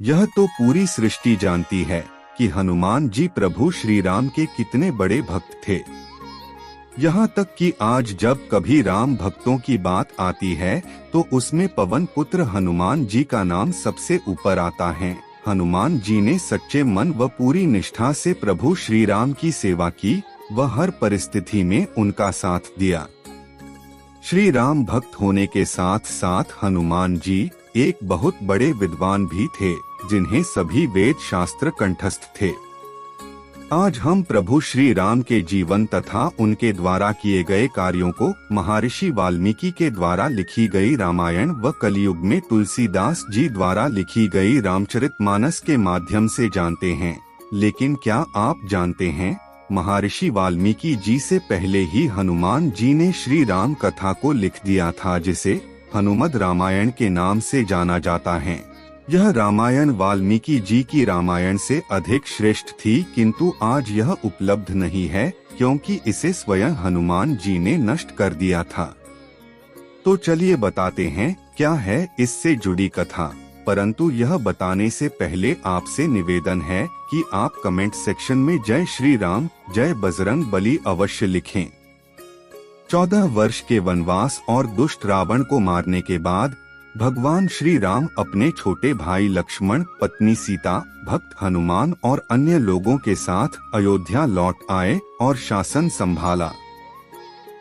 यह तो पूरी सृष्टि जानती है कि हनुमान जी प्रभु श्री राम के कितने बड़े भक्त थे। यहाँ तक कि आज जब कभी राम भक्तों की बात आती है तो उसमें पवन पुत्र हनुमान जी का नाम सबसे ऊपर आता है। हनुमान जी ने सच्चे मन व पूरी निष्ठा से प्रभु श्री राम की सेवा की व हर परिस्थिति में उनका साथ दिया। श्री राम भक्त होने के साथ साथ हनुमान जी एक बहुत बड़े विद्वान भी थे, जिन्हें सभी वेद शास्त्र कंठस्थ थे। आज हम प्रभु श्री राम के जीवन तथा उनके द्वारा किए गए कार्यों को महर्षि वाल्मीकि के द्वारा लिखी गई रामायण व कलयुग में तुलसीदास जी द्वारा लिखी गई रामचरितमानस के माध्यम से जानते हैं। लेकिन क्या आप जानते हैं, महर्षि वाल्मीकि जी से पहले ही हनुमान जी ने श्री राम कथा को लिख दिया था, जिसे हनुमद रामायण के नाम से जाना जाता है। यह रामायण वाल्मीकि जी की रामायण से अधिक श्रेष्ठ थी, किंतु आज यह उपलब्ध नहीं है क्योंकि इसे स्वयं हनुमान जी ने नष्ट कर दिया था। तो चलिए बताते हैं क्या है इससे जुड़ी कथा। परंतु यह बताने से पहले आपसे निवेदन है कि आप कमेंट सेक्शन में जय श्री राम, जय बजरंग बली अवश्य लिखें। 14 वर्ष के वनवास और दुष्ट रावण को मारने के बाद भगवान श्री राम अपने छोटे भाई लक्ष्मण, पत्नी सीता, भक्त हनुमान और अन्य लोगों के साथ अयोध्या लौट आए और शासन संभाला।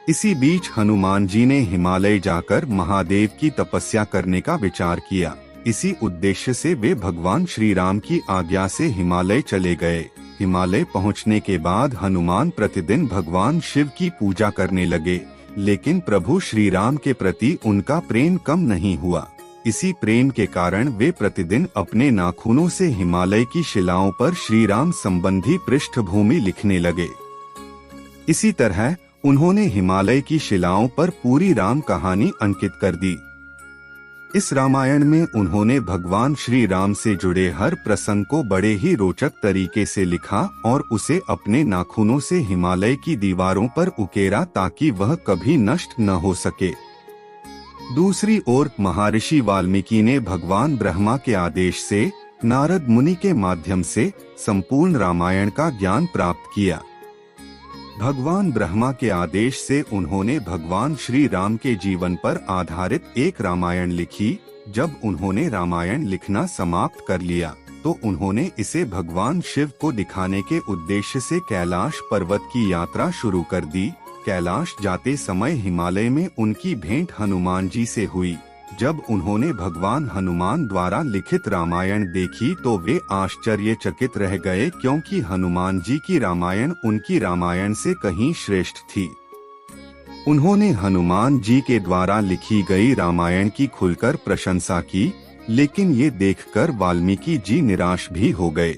इसी बीच हनुमान जी ने हिमालय जाकर महादेव की तपस्या करने का विचार किया। इसी उद्देश्य से वे भगवान श्री राम की आज्ञा से हिमालय चले गए। हिमालय पहुंचने के बाद हनुमान प्रतिदिन भगवान शिव की पूजा करने लगे, लेकिन प्रभु श्री राम के प्रति उनका प्रेम कम नहीं हुआ। इसी प्रेम के कारण वे प्रतिदिन अपने नाखूनों से हिमालय की शिलाओं पर श्री राम संबंधी पृष्ठभूमि लिखने लगे। इसी तरह उन्होंने हिमालय की शिलाओं पर पूरी राम कहानी अंकित कर दी। इस रामायण में उन्होंने भगवान श्री राम से जुड़े हर प्रसंग को बड़े ही रोचक तरीके से लिखा और उसे अपने नाखूनों से हिमालय की दीवारों पर उकेरा ताकि वह कभी नष्ट न हो सके। दूसरी ओर महर्षि वाल्मीकि ने भगवान ब्रह्मा के आदेश से नारद मुनि के माध्यम से संपूर्ण रामायण का ज्ञान प्राप्त किया। भगवान ब्रह्मा के आदेश से उन्होंने भगवान श्री राम के जीवन पर आधारित एक रामायण लिखी। जब उन्होंने रामायण लिखना समाप्त कर लिया तो उन्होंने इसे भगवान शिव को दिखाने के उद्देश्य से कैलाश पर्वत की यात्रा शुरू कर दी। कैलाश जाते समय हिमालय में उनकी भेंट हनुमान जी से हुई। जब उन्होंने भगवान हनुमान द्वारा लिखित रामायण देखी तो वे आश्चर्यचकित रह गए, क्योंकि हनुमान जी की रामायण उनकी रामायण से कहीं श्रेष्ठ थी। उन्होंने हनुमान जी के द्वारा लिखी गई रामायण की खुलकर प्रशंसा की, लेकिन ये देखकर वाल्मीकि जी निराश भी हो गए।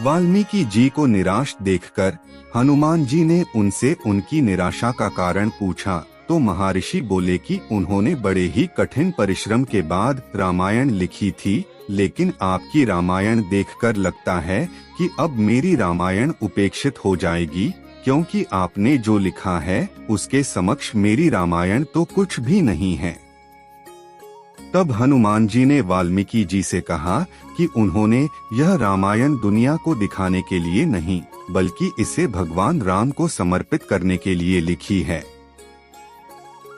वाल्मीकि जी को निराश देखकर हनुमान जी ने उनसे उनकी निराशा का कारण पूछा तो महर्षि बोले कि उन्होंने बड़े ही कठिन परिश्रम के बाद रामायण लिखी थी, लेकिन आपकी रामायण देखकर लगता है कि अब मेरी रामायण उपेक्षित हो जाएगी, क्योंकि आपने जो लिखा है उसके समक्ष मेरी रामायण तो कुछ भी नहीं है। तब हनुमान जी ने वाल्मीकि जी से कहा कि उन्होंने यह रामायण दुनिया को दिखाने के लिए नहीं, बल्कि इसे भगवान राम को समर्पित करने के लिए लिखी है।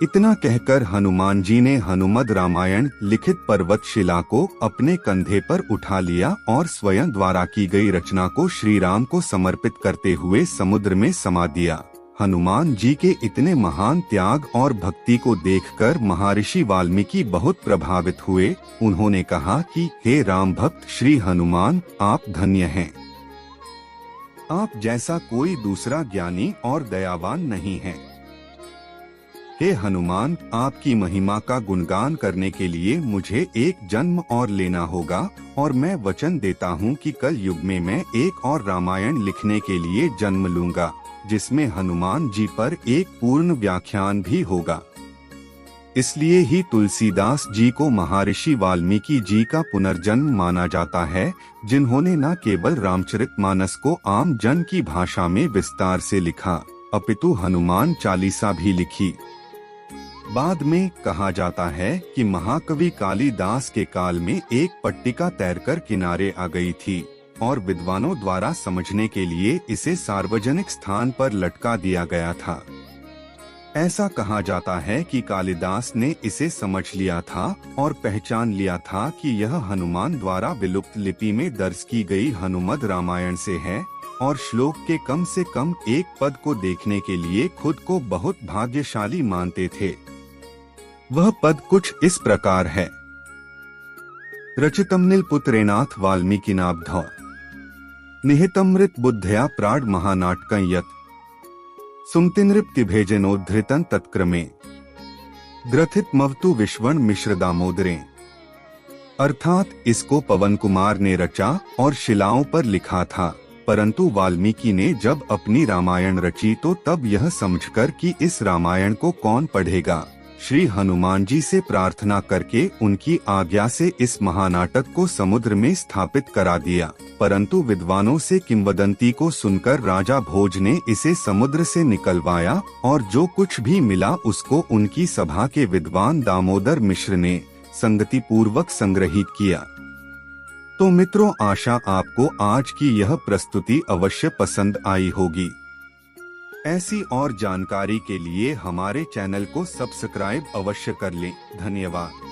इतना कहकर हनुमान जी ने हनुमद रामायण लिखित पर्वत शिला को अपने कंधे पर उठा लिया और स्वयं द्वारा की गई रचना को श्री राम को समर्पित करते हुए समुद्र में समा दिया। हनुमान जी के इतने महान त्याग और भक्ति को देखकर महर्षि वाल्मीकि बहुत प्रभावित हुए। उन्होंने कहा कि हे राम भक्त श्री हनुमान, आप धन्य हैं। आप जैसा कोई दूसरा ज्ञानी और दयावान नहीं है। हे हनुमान, आपकी महिमा का गुणगान करने के लिए मुझे एक जन्म और लेना होगा, और मैं वचन देता हूँ कि कल युग में मैं एक और रामायण लिखने के लिए जन्म लूंगा, जिसमें हनुमान जी पर एक पूर्ण व्याख्यान भी होगा। इसलिए ही तुलसीदास जी को महर्षि वाल्मीकि जी का पुनर्जन्म माना जाता है, जिन्होंने न केवल रामचरितमानस को आम जन की भाषा में विस्तार से लिखा, अपितु हनुमान चालीसा भी लिखी। बाद में कहा जाता है कि महाकवि कालिदास के काल में एक पट्टिका तैरकर किनारे आ गई थी और विद्वानों द्वारा समझने के लिए इसे सार्वजनिक स्थान पर लटका दिया गया था। ऐसा कहा जाता है कि कालिदास ने इसे समझ लिया था और पहचान लिया था कि यह हनुमान द्वारा विलुप्त लिपि में दर्ज की गई हनुमद रामायण से है और श्लोक के कम से कम एक पद को देखने के लिए खुद को बहुत भाग्यशाली मानते थे। वह पद कुछ इस प्रकार है। रचितम पुत्रेनाथ वाल्मीकिनाब्धौ निहितमृत बुद्धया प्राण महानाटकं यत् सुमतिनृप्ति भेजनोद्धृतं तत्क्रमे ग्रथित मवतु विश्वण मिश्र दामोदरे। अर्थात इसको पवन कुमार ने रचा और शिलाओं पर लिखा था, परंतु वाल्मीकि ने जब अपनी रामायण रची तो तब यह समझकर कि इस रामायण को कौन पढ़ेगा, श्री हनुमान जी से प्रार्थना करके उनकी आज्ञा से इस महानाटक को समुद्र में स्थापित करा दिया। परंतु विद्वानों से किंवदंती को सुनकर राजा भोज ने इसे समुद्र से निकलवाया और जो कुछ भी मिला उसको उनकी सभा के विद्वान दामोदर मिश्र ने संगति पूर्वक संग्रहित किया। तो मित्रों, आशा आपको आज की यह प्रस्तुति अवश्य पसंद आई होगी। ऐसी और जानकारी के लिए हमारे चैनल को सब्सक्राइब अवश्य कर लें। धन्यवाद।